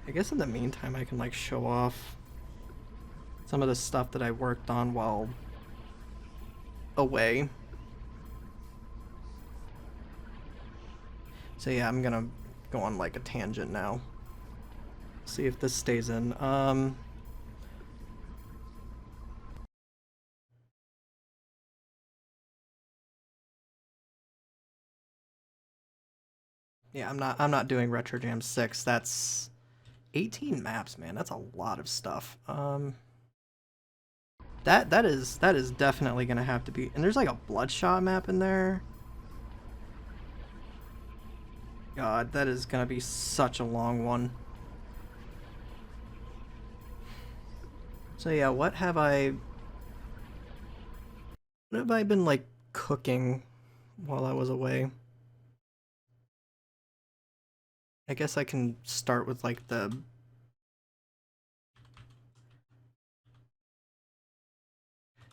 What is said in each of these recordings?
I guess in the meantime I can like show off some of the stuff that I worked on while away. So yeah, I'm gonna go on like a tangent now. See if this stays in. Yeah, I'm not doing Retro Jam 6. That's 18 maps, man. That's a lot of stuff. That is definitely gonna have to be. And there's like a Bloodshot map in there. God, that is gonna be such a long one. So yeah, what have I been like cooking while I was away? I guess I can start with like the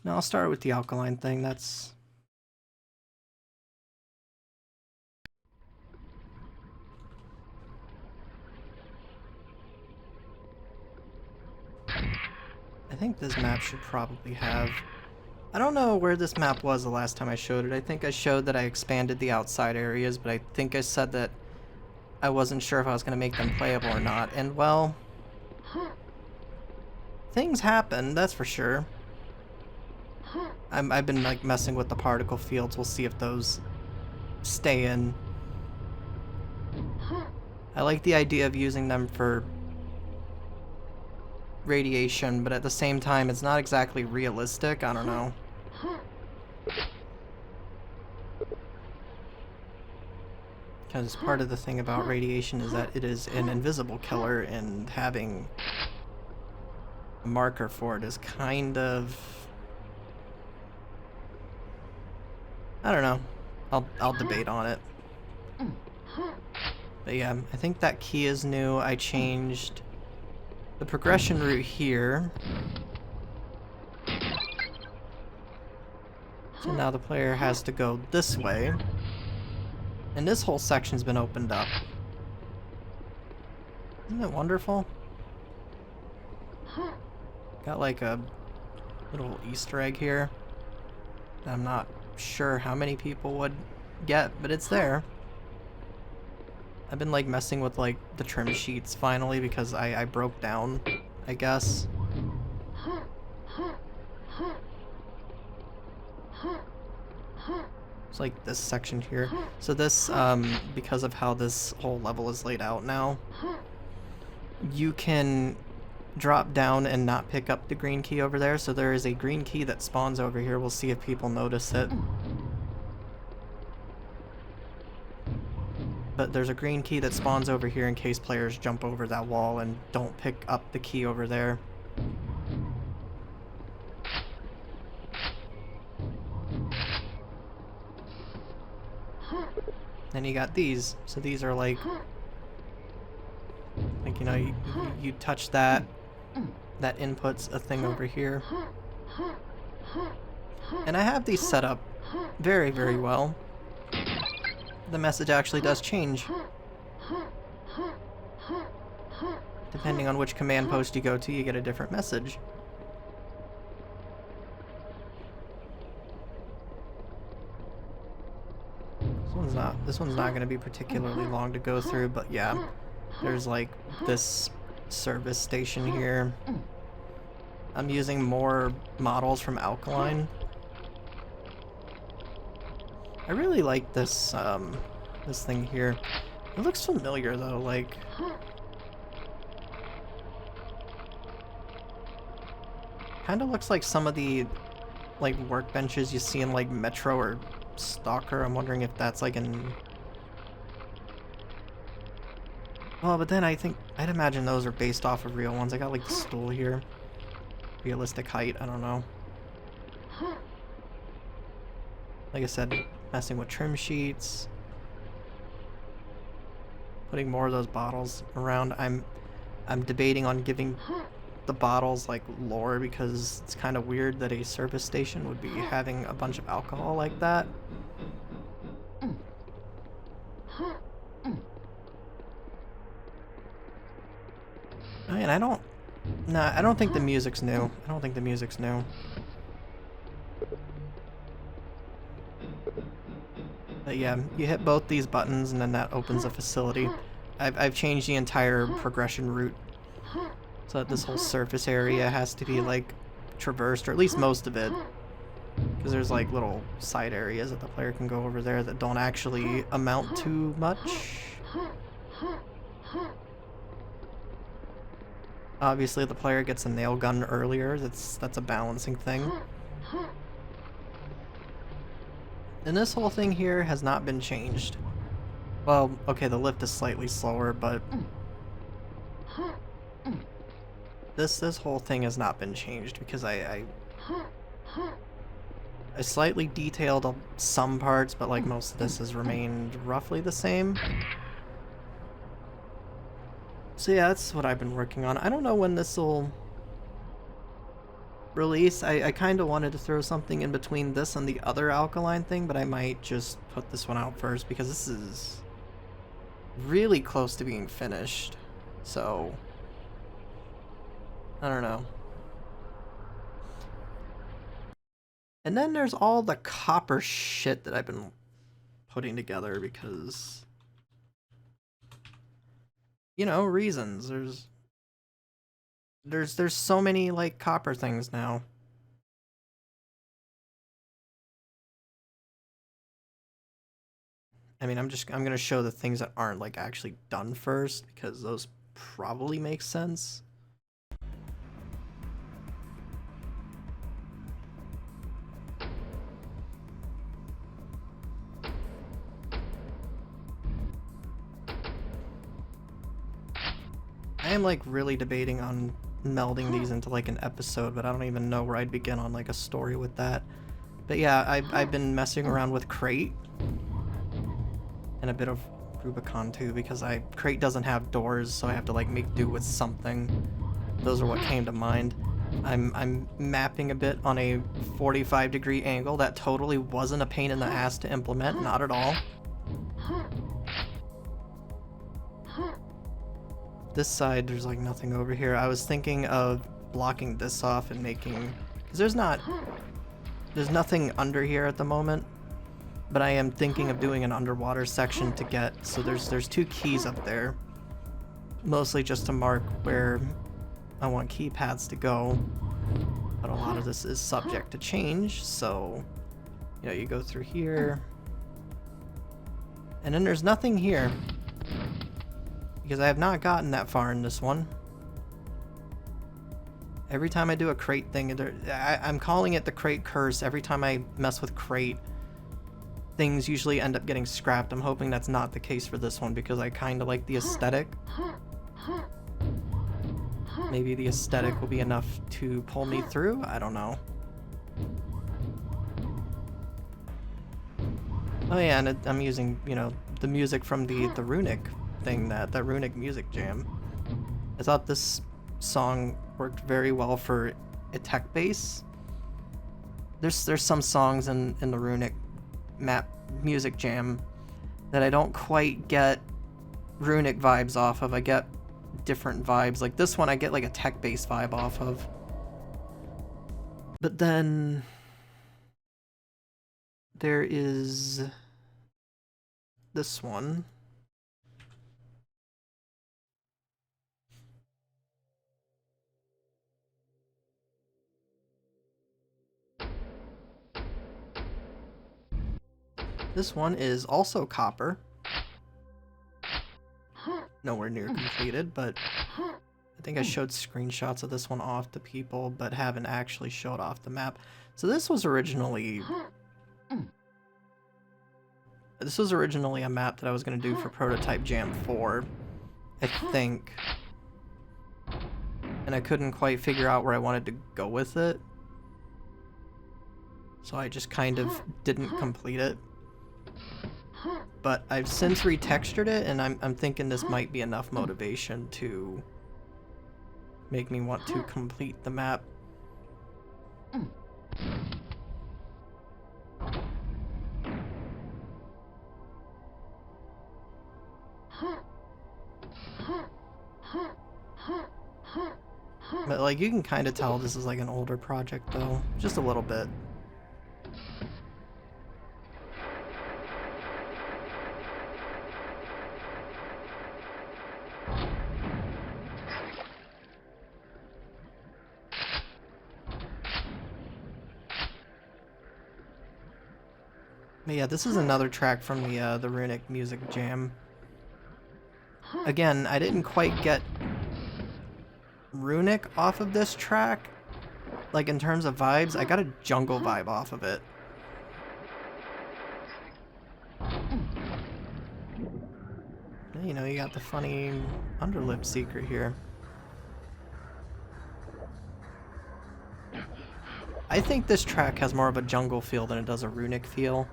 No, I'll start with the Alkaline thing. That's I think this map should probably have... I don't know where this map was the last time I showed it. I think I showed that I expanded the outside areas, but I think I said that I wasn't sure if I was going to make them playable or not. And, well... things happen, that's for sure. I've been, like, messing with the particle fields. We'll see if those stay in. I like the idea of using them for radiation, but at the same time, it's not exactly realistic. I don't know. Because part of the thing about radiation is that it is an invisible killer, and having a marker for it is kind of... I don't know. I'll debate on it. But yeah, I think that key is new. I changed the progression route here. So now the player has to go this way. And this whole section's been opened up. Isn't it wonderful? Got like a little Easter egg here. I'm not sure how many people would get, but it's there. I've been like messing with like the trim sheets finally because I broke down, I guess. It's like this section here. So this, because of how this whole level is laid out now, you can drop down and not pick up the green key over there. So there is a green key that spawns over here. We'll see if people notice it. But there's a green key that spawns over here in case players jump over that wall and don't pick up the key over there. Then you got these. So these are like you know, you touch that, that inputs a thing over here. And I have these set up very, very well. The message actually does change. Depending on which command post you go to, you get a different message. This one's not going to be particularly long to go through, but yeah, there's like this service station here. I'm using more models from Alkaline. I really like this this thing here. It looks familiar though, like kind of looks like some of the like workbenches you see in like Metro or Stalker. I'm wondering if that's like an... Oh, but then I'd imagine those are based off of real ones. I got like the stool here. Realistic height, I don't know. Like I said, messing with trim sheets. Putting more of those bottles around. I'm debating on giving the bottles like lore because it's kind of weird that a service station would be having a bunch of alcohol like that. Oh, and I don't... Nah, I don't think the music's new. I don't think the music's new. But yeah, you hit both these buttons and then that opens a facility. I've changed the entire progression route so that this whole surface area has to be like traversed, or at least most of it. Because there's like little side areas that the player can go over there that don't actually amount to much. Obviously the player gets a nail gun earlier, that's a balancing thing. And this whole thing here has not been changed. Well, okay, the lift is slightly slower, but this whole thing has not been changed because I slightly detailed some parts, but like most of this has remained roughly the same. So yeah, that's what I've been working on. I don't know when this will release. I kind of wanted to throw something in between this and the other Alkaline thing, but I might just put this one out first because this is really close to being finished. So, I don't know. And then there's all the copper shit that I've been putting together because, you know, reasons. There's so many like copper things now. I mean, I'm gonna show the things that aren't like actually done first because those probably make sense. I am like really debating on melding these into like an episode, but I don't even know where I'd begin on like a story with that. But yeah, I've been messing around with Crate and a bit of Rubicon too because Crate doesn't have doors, so I have to like make do with something. Those are what came to mind. I'm mapping a bit on a 45-degree angle. That totally wasn't a pain in the ass to implement, not at all. This side, there's like nothing over here. I was thinking of blocking this off and making... because there's nothing under here at the moment, but I am thinking of doing an underwater section to get... so there's two keys up there, mostly just to mark where I want keypads to go, but a lot of this is subject to change, so, you know, you go through here, and then there's nothing here. Because I have not gotten that far in this one. Every time I do a Crate thing, I'm calling it the Crate curse. Every time I mess with Crate, things usually end up getting scrapped. I'm hoping that's not the case for this one because I kind of like the aesthetic. Maybe the aesthetic will be enough to pull me through? I don't know. Oh yeah, and I'm using, you know, the music from the Runic thing, that Runic music jam. I thought this song worked very well for a tech base. There's some songs in the Runic map music jam that I don't quite get Runic vibes off of. I get different vibes. Like this one I get like a tech base vibe off of. But then there is this one. This one is also copper. Nowhere near completed, but I think I showed screenshots of this one off to people, but haven't actually showed off the map. So this was originally a map that I was going to do for Prototype Jam 4, I think. And I couldn't quite figure out where I wanted to go with it. So I just kind of didn't complete it. But I've since retextured it, and I'm thinking this might be enough motivation to make me want to complete the map. But like you can kind of tell this is like an older project though, just a little bit. But yeah, this is another track from the Runic Music Jam. Again, I didn't quite get Runic off of this track. Like in terms of vibes, I got a jungle vibe off of it. You know, you got the funny underlip secret here. I think this track has more of a jungle feel than it does a Runic feel.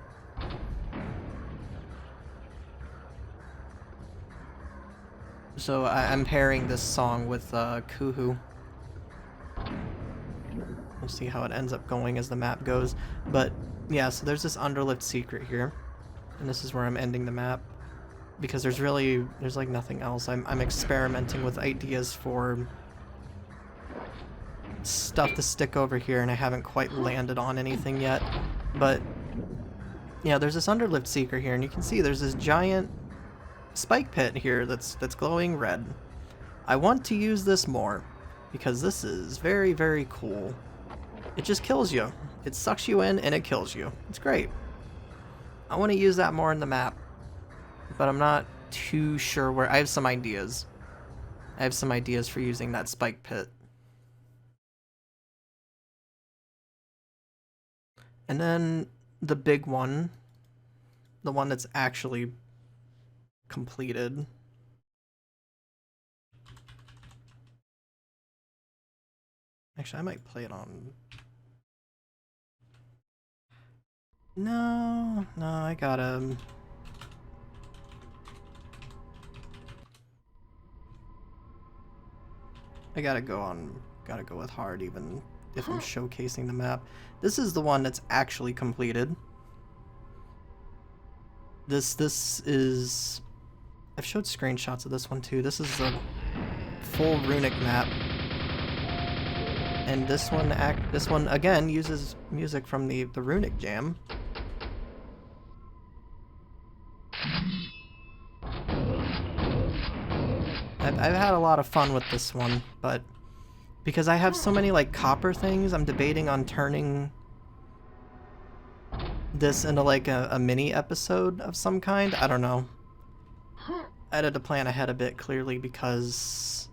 So I'm pairing this song with Koohoo. We'll see how it ends up going as the map goes. But yeah, so there's this underlift secret here. And this is where I'm ending the map. Because there's like nothing else. I'm experimenting with ideas for stuff to stick over here, and I haven't quite landed on anything yet. But yeah, there's this underlift secret here, and you can see there's this giant spike pit here that's glowing red. I want to use this more because this is very, very cool. It just kills you. It sucks you in and it kills you. It's great. I want to use that more in the map, but I'm not too sure where. I have some ideas. I have some ideas for using that spike pit. And then the big one, the one that's actually completed. Actually, I might play it on... No, I gotta... gotta go with hard even if I'm showcasing the map. This is the one that's actually completed. This is... I've showed screenshots of this one too. This is a full Runic map. And this one again uses music from the Runic Jam. I've had a lot of fun with this one, but because I have so many like copper things, I'm debating on turning this into like a mini episode of some kind. I don't know. I had to plan ahead a bit clearly because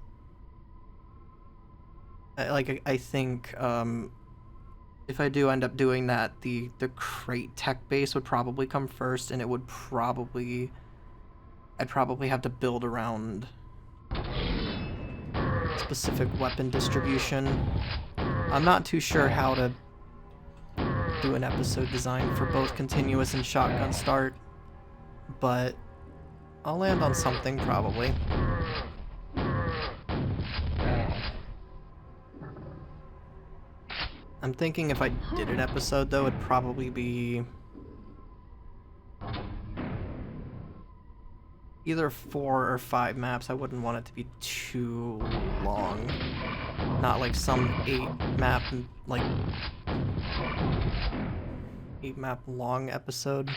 I think if I do end up doing that, the crate tech base would probably come first, and it would I'd probably have to build around specific weapon distribution. I'm not too sure how to do an episode design for both continuous and shotgun start, but I'll land on something probably. I'm thinking if I did an episode though, it'd probably be either 4 or 5 maps. I wouldn't want it to be too long. Not like some 8-map, like 8-map long episode.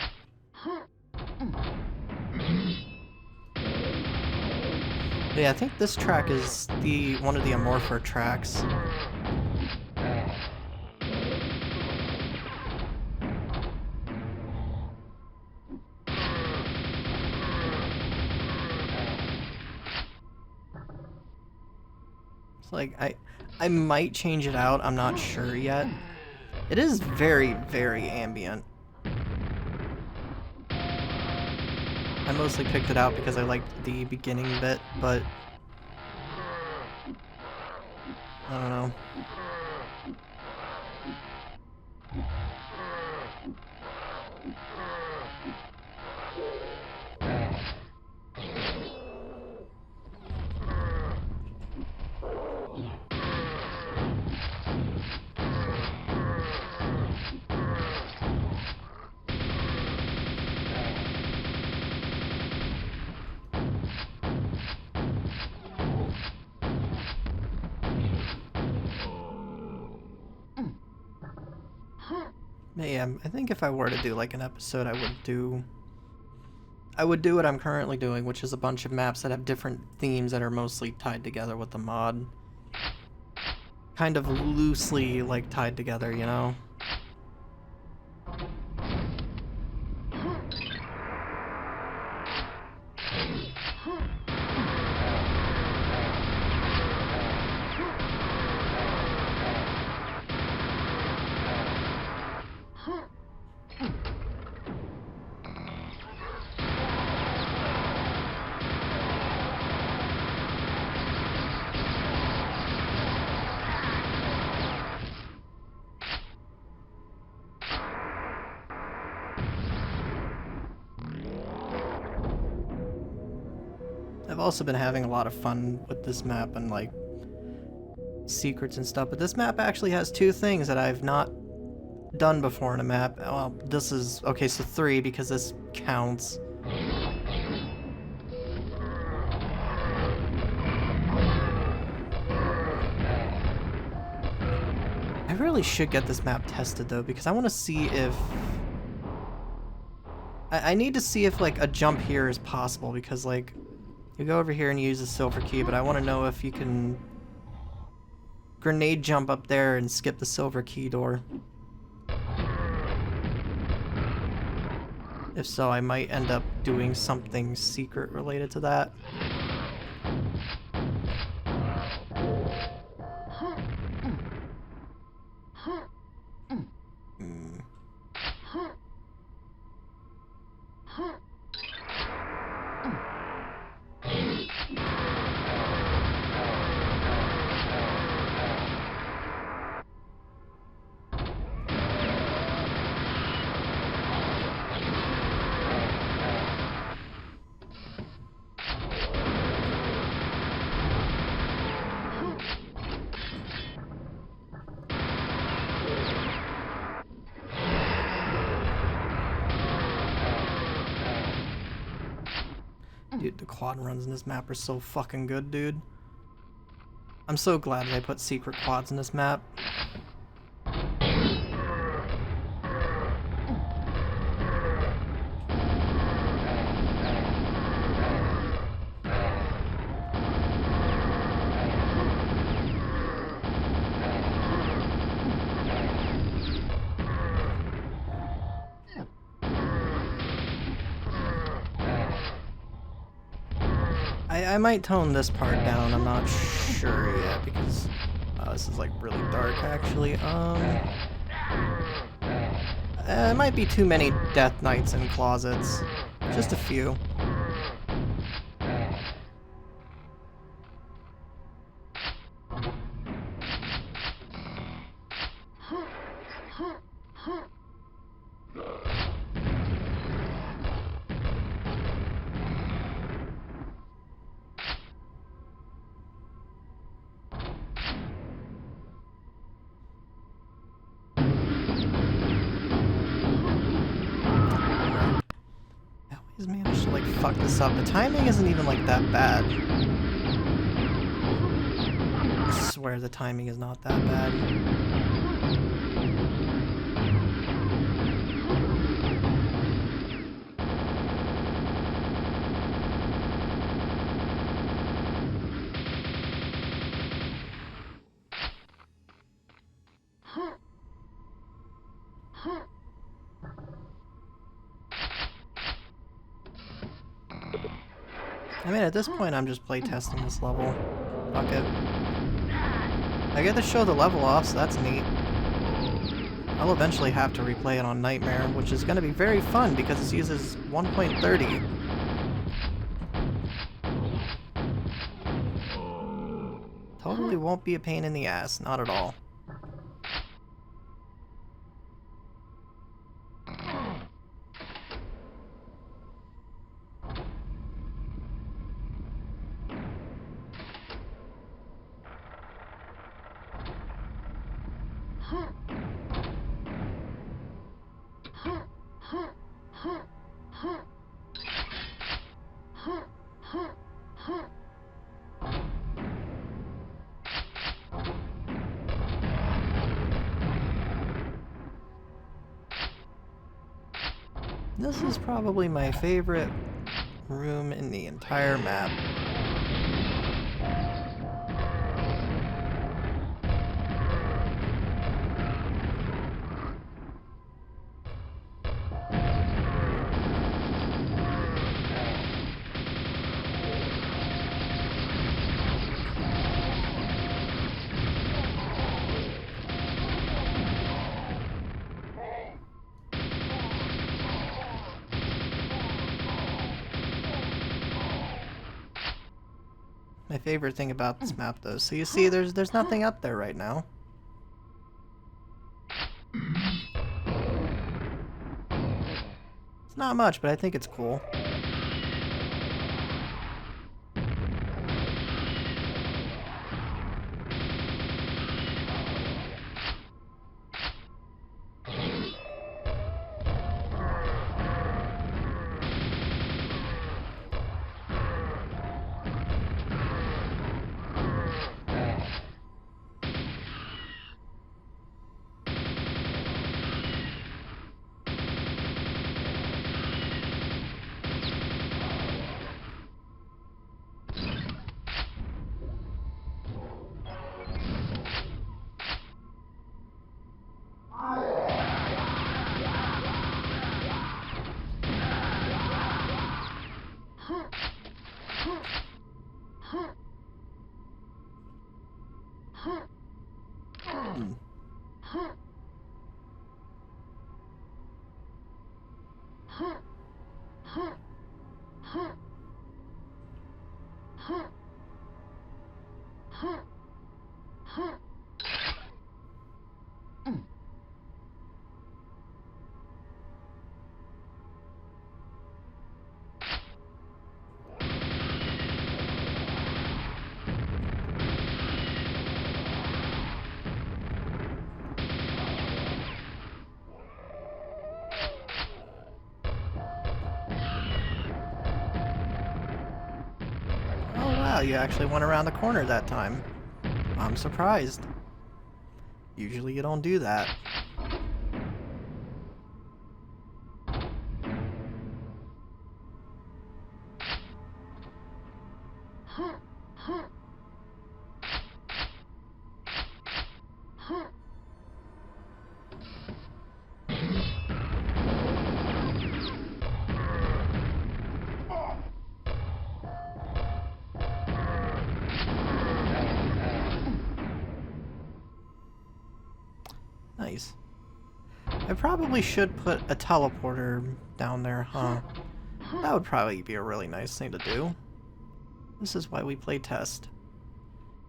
But yeah, I think this track is one of the Amorpher tracks. Like, I might change it out, I'm not sure yet. It is very, very ambient. I mostly picked it out because I liked the beginning bit, but I don't know. Yeah, I think if I were to do like an episode, I would do what I'm currently doing, which is a bunch of maps that have different themes that are mostly tied together with the mod. Kind of loosely, like, tied together, you know? I've also been having a lot of fun with this map and like secrets and stuff, but this map actually has two things that I've not done before in a map. Well, this is, okay, so 3 because this counts. I really should get this map tested though, because I want to see if... I need to see if like a jump here is possible, because like you go over here and you use the silver key, but I want to know if you can grenade jump up there and skip the silver key door. If so, I might end up doing something secret related to that. Dude, the quad runs in this map are so fucking good, dude. I'm so glad they put secret quads in this map. I might tone this part down, I'm not sure yet, because this is like really dark actually. It might be too many death knights in closets. Just a few. He's managed to like fuck this up. The timing isn't even like that bad. I swear the timing is not that bad. I mean, at this point, I'm just playtesting this level. Fuck it. I get to show the level off, so that's neat. I'll eventually have to replay it on Nightmare, which is going to be very fun because it uses 1.30. Totally won't be a pain in the ass, not at all. This is probably my favorite room in the entire map. My favorite thing about this map, though, so you see there's nothing up there right now. It's not much, but I think it's cool. Wow, you actually went around the corner that time. I'm surprised. Usually you don't do that. Nice. I probably should put a teleporter down there, huh? That would probably be a really nice thing to do. This is why we play test.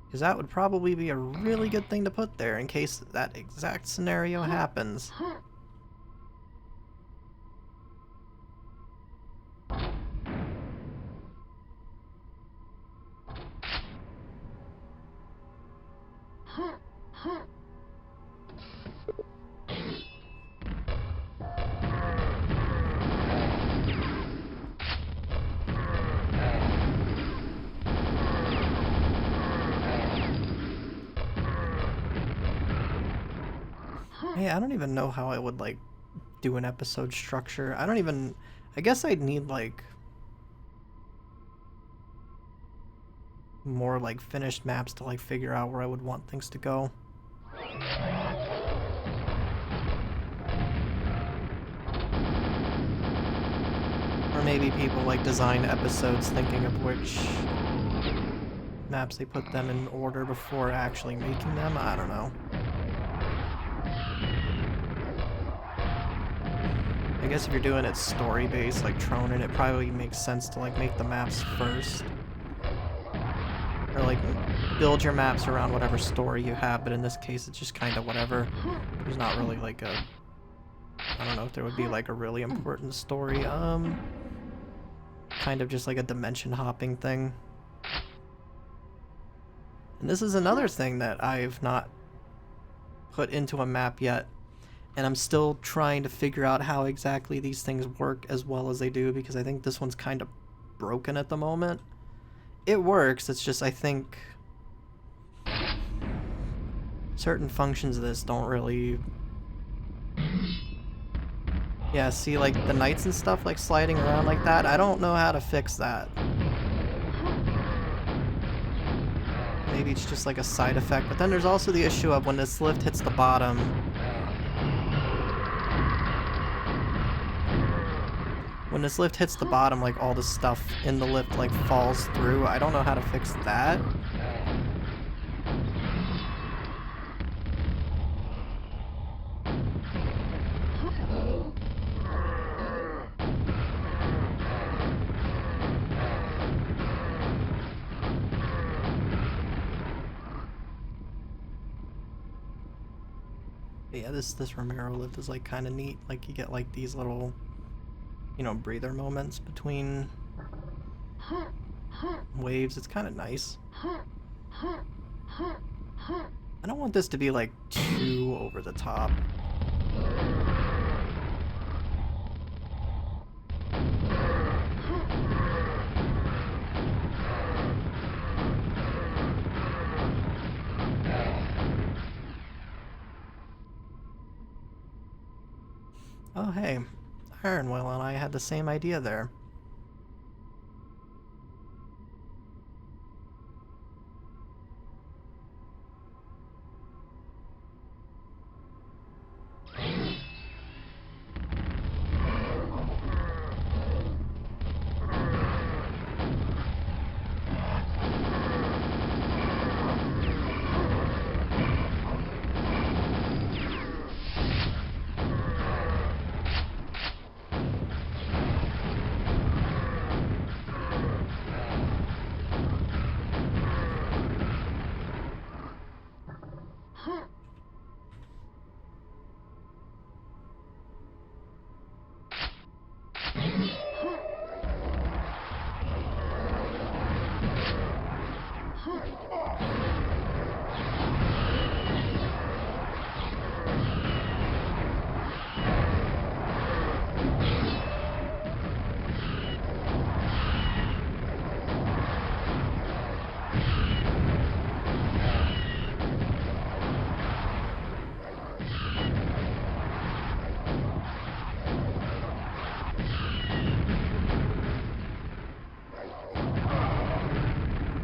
Because that would probably be a really good thing to put there in case that exact scenario happens. Hey, I don't even know how I would, like, do an episode structure. I guess I'd need, like, more, like, finished maps to, like, figure out where I would want things to go. Or maybe people, like, design episodes thinking of which maps they put them in order before actually making them. I don't know. I guess if you're doing it story-based, like Tronin, it probably makes sense to like make the maps first. Or like build your maps around whatever story you have, but in this case it's just kind of whatever. There's not really like a... I don't know if there would be like a really important story. Kind of just like a dimension hopping thing. And this is another thing that I've not put into a map yet. And I'm still trying to figure out how exactly these things work as well as they do, because I think this one's kind of broken at the moment. It works, it's just I think certain functions of this don't really Yeah, see, like, the knights and stuff, like, sliding around like that? I don't know how to fix that. Maybe it's just, like, a side effect. But then there's also the issue of when this lift hits the bottom. When this lift hits the bottom, like, all the stuff in the lift, like, falls through. I don't know how to fix that. Yeah, this Romero lift is like kind of neat. Like you get like these little, you know, breather moments between waves. It's kind of nice. I don't want this to be like too over the top. Oh hey, Ironwell and I had the same idea there.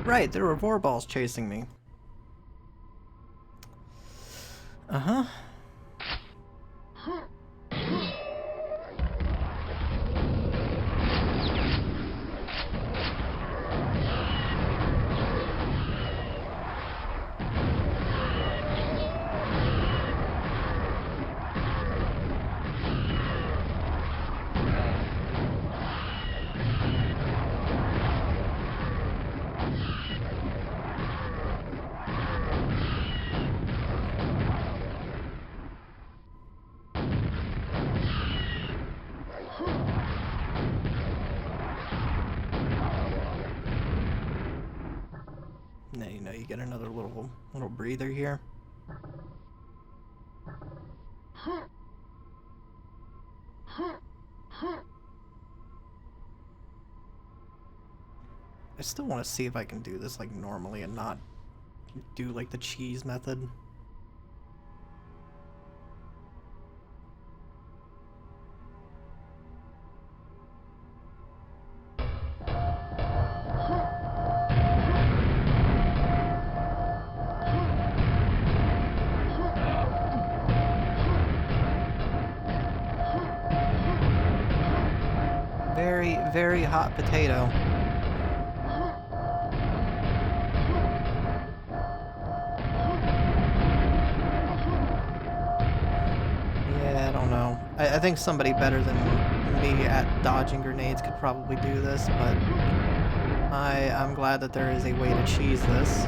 Right, there were vorballs chasing me. Uh-huh. Now you know you get another little breather here. I still want to see if I can do this like normally and not do like the cheese method. Very, very hot potato. Yeah, I don't know. I think somebody better than me at dodging grenades could probably do this, but I'm glad that there is a way to cheese this.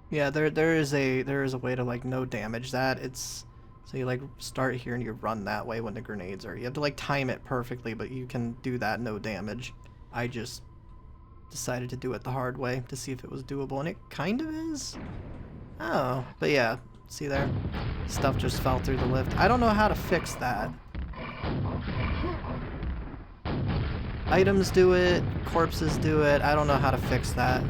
Yeah, there is a way to like no damage that. It's So you like start here and you run that way when the grenades are. You have to like time it perfectly, but you can do that no damage. I just decided to do it the hard way to see if it was doable, and it kind of is. Oh, but yeah, see there? Stuff just fell through the lift. I don't know how to fix that. Items do it, corpses do it. I don't know how to fix that.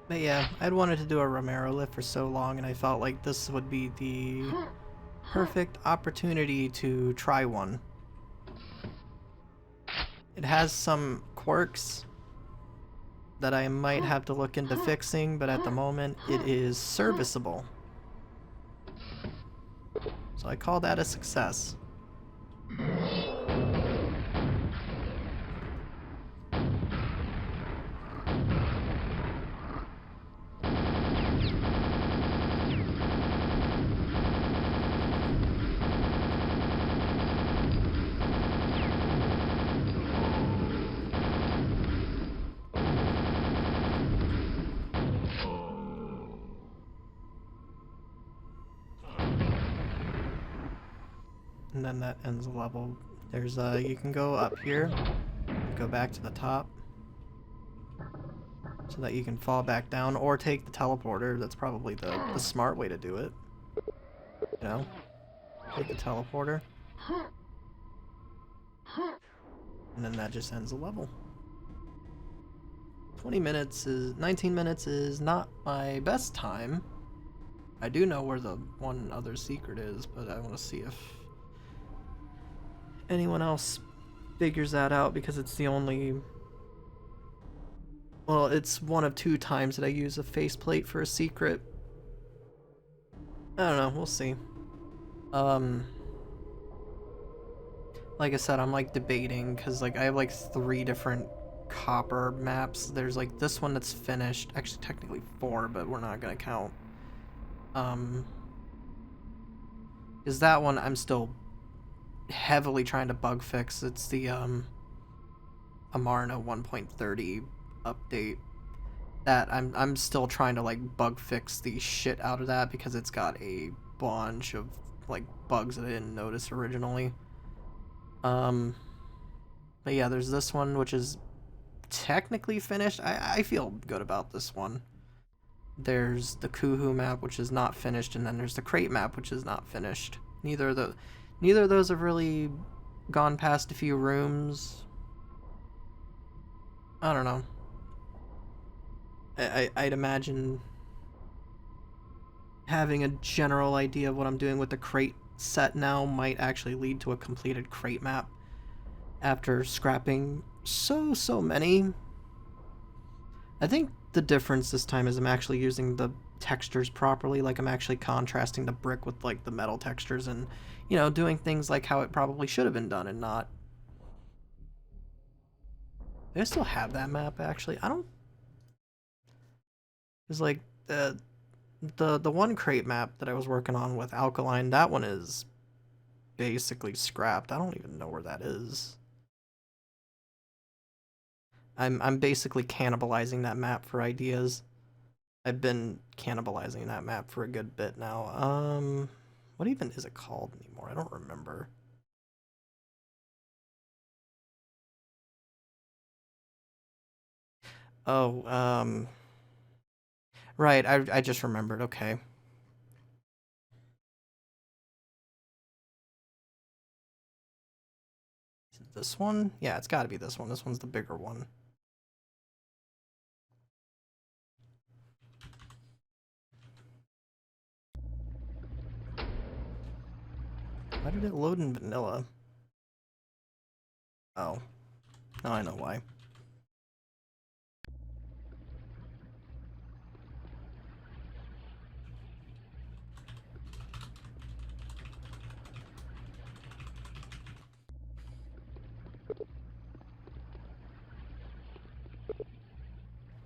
But yeah, I'd wanted to do a Romero lift for so long, and I felt like this would be the perfect opportunity to try one. It has some quirks that I might have to look into fixing, but at the moment it is serviceable. So I call that a success. And then that ends the level. There's you can go up here, go back to the top, so that you can fall back down, or take the teleporter. That's probably the smart way to do it. You know? Take the teleporter. And then that just ends the level. 19 minutes is not my best time. I do know where the one other secret is, but I want to see if anyone else figures that out, because it's the only... Well, it's one of 2 times that I use a faceplate for a secret. I don't know, we'll see. Like I said, I'm like debating, because like I have like 3 different copper maps. There's like this one that's finished, actually technically 4, but we're not gonna count. Is that one I'm still heavily trying to bug fix. It's the Amarna 1.30 update that I'm still trying to like bug fix the shit out of that, because it's got a bunch of like bugs that I didn't notice originally. But yeah, there's this one which is technically finished. I feel good about this one. There's the Koohoo map, which is not finished, and then there's the crate map, which is not finished. Neither of those have really gone past a few rooms. I don't know. I'd imagine having a general idea of what I'm doing with the crate set now might actually lead to a completed crate map after scrapping so many. I think the difference this time is I'm actually using the textures properly. Like, I'm actually contrasting the brick with like the metal textures, and you know, doing things like how it probably should have been done, and not... Do I still have that map, actually? I don't... It's like the one crate map that I was working on with Alkaline, that one is basically scrapped. I don't even know where that is. I'm basically cannibalizing that map for ideas. I've been cannibalizing that map for a good bit now. What even is it called anymore? I don't remember. Oh, right, I just remembered, okay. Is it this one? Yeah, it's gotta be this one. This one's the bigger one. Why did it load in vanilla? Oh. Now I know why.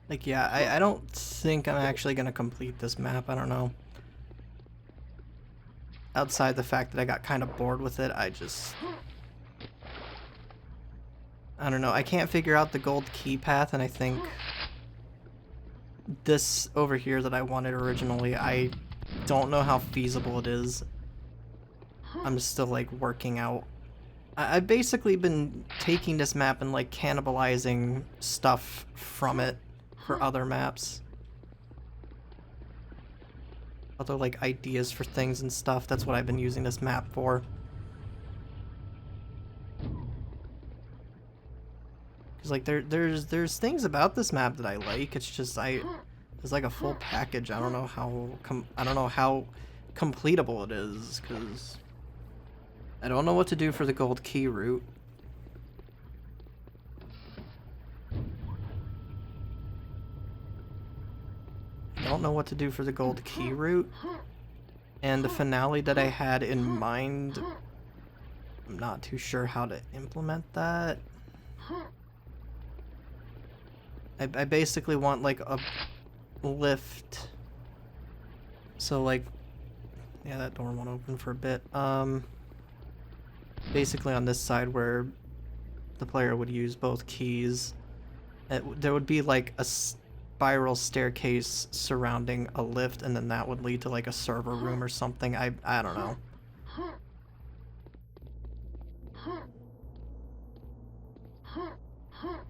Like, yeah, I don't think I'm actually gonna complete this map. I don't know. Outside the fact that I got kind of bored with it, I don't know. I can't figure out the gold key path, and I think this over here that I wanted originally, I don't know how feasible it is. I'm still, like, working out. I've basically been taking this map and, like, cannibalizing stuff from it for other maps. Other, like, ideas for things and stuff. That's what I've been using this map for. Because, like, there's things about this map that I like. It's just, it's like a full package. I don't know how completable it is, because I don't know what to do for the gold key route. I don't know what to do for the gold key route. And the finale that I had in mind, I'm not too sure how to implement that. I basically want, like, a lift. So, like, yeah, that door won't open for a bit. Basically on this side where the player would use both keys, there would be, like, a spiral staircase surrounding a lift, and then that would lead to, like, a server room or something. I don't know.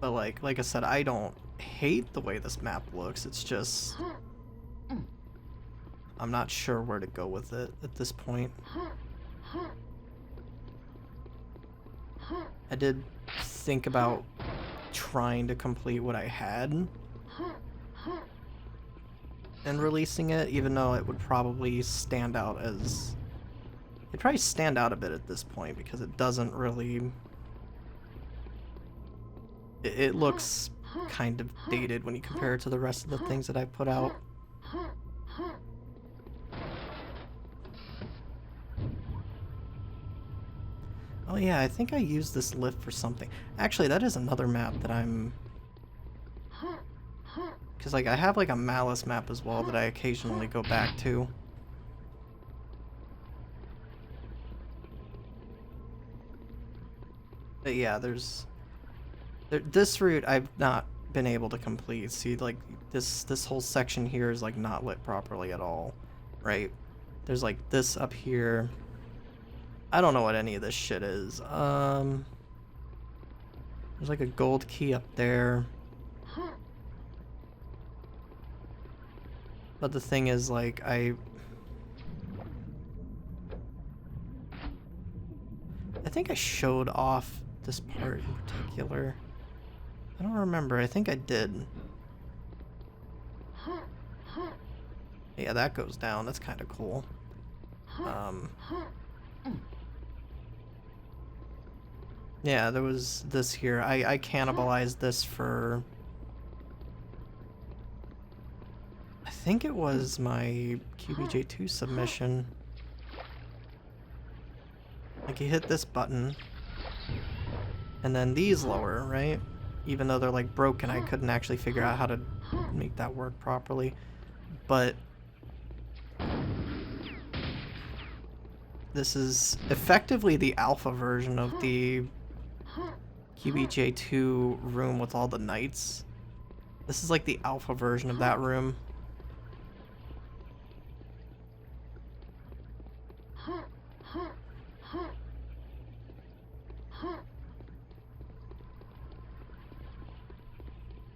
But like I said, I don't hate the way this map looks. It's just I'm not sure where to go with it at this point. I did think about trying to complete what I had and releasing it, even though it would probably stand out as... It'd probably stand out a bit at this point, because it doesn't really... It looks kind of dated when you compare it to the rest of the things that I put out. Oh yeah, I think I used this lift for something. Actually, that is another map that I'm... Because, like, I have, like, a Malice map as well that I occasionally go back to. But yeah, this route I've not been able to complete. See, like, this whole section here is, like, not lit properly at all, right? There's, like, this up here. I don't know what any of this shit is. There's, like, a gold key up there. But the thing is, like, I think I showed off this part in particular. I don't remember. I think I did. Yeah, that goes down. That's kind of cool. Yeah, there was this here. I cannibalized this for... I think it was my QBJ2 submission. Like, you hit this button, and then these lower, right? Even though they're, like, broken, I couldn't actually figure out how to make that work properly. But this is effectively the alpha version of the QBJ2 room with all the knights. This is like the alpha version of that room.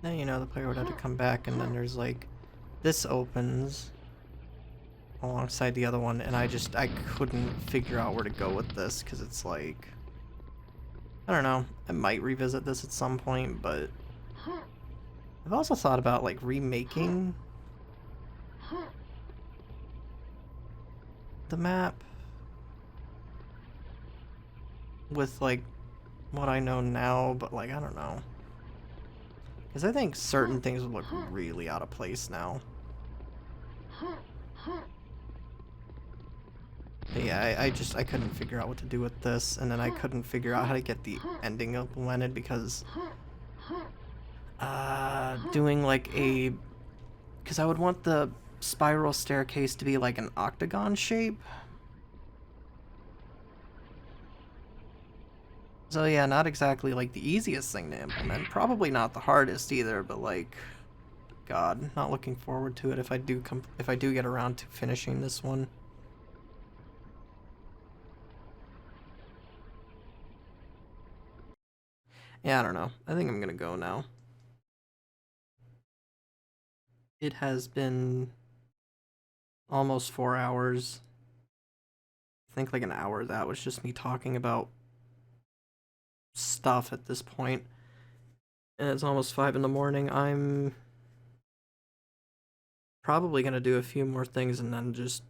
Now, you know, the player would have to come back, and then there's, like, this opens alongside the other one, and I couldn't figure out where to go with this, because it's like... I don't know. I might revisit this at some point, but... I've also thought about, like, remaking the map. with like what I know now, but like I don't know. Because I think certain things would look really out of place now. But yeah, I couldn't figure out what to do with this, and then I couldn't figure out how to get the ending implemented because doing like a, because I would want the spiral staircase to be like an octagon shape. So yeah, not exactly like the easiest thing to implement. Probably not the hardest either, but like, God, not looking forward to it if I do get around to finishing this one. Yeah, I don't know. I think I'm gonna go now. It has been almost 4 hours. I think like an hour of that was just me talking about stuff at this point. And it's almost 5 in the morning. I'm probably gonna do a few more things and then just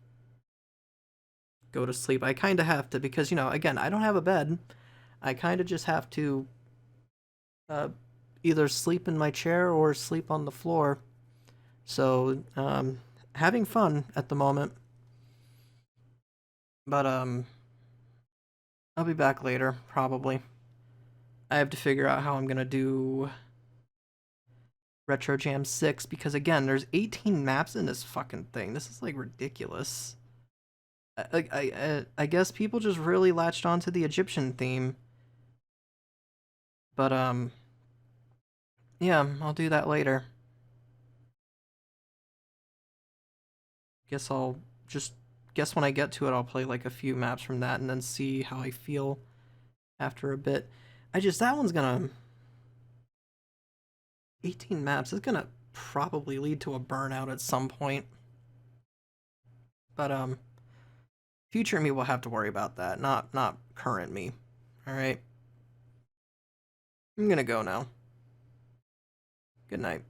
go to sleep. I kind of have to because, you know, again, I don't have a bed. I kind of just have to uh, either sleep in my chair or sleep on the floor. So, having fun at the moment. But, I'll be back later, probably. I have to figure out how I'm gonna do Retro Jam 6 because, again, there's 18 maps in this fucking thing. This is, like, ridiculous. I guess people just really latched onto the Egyptian theme. But, yeah, I'll do that later. Guess I'll just, guess when I get to it, I'll play, like, a few maps from that and then see how I feel after a bit. That one's gonna, 18 maps is gonna probably lead to a burnout at some point. But, future me will have to worry about that, not current me. Alright. I'm gonna go now. Good night.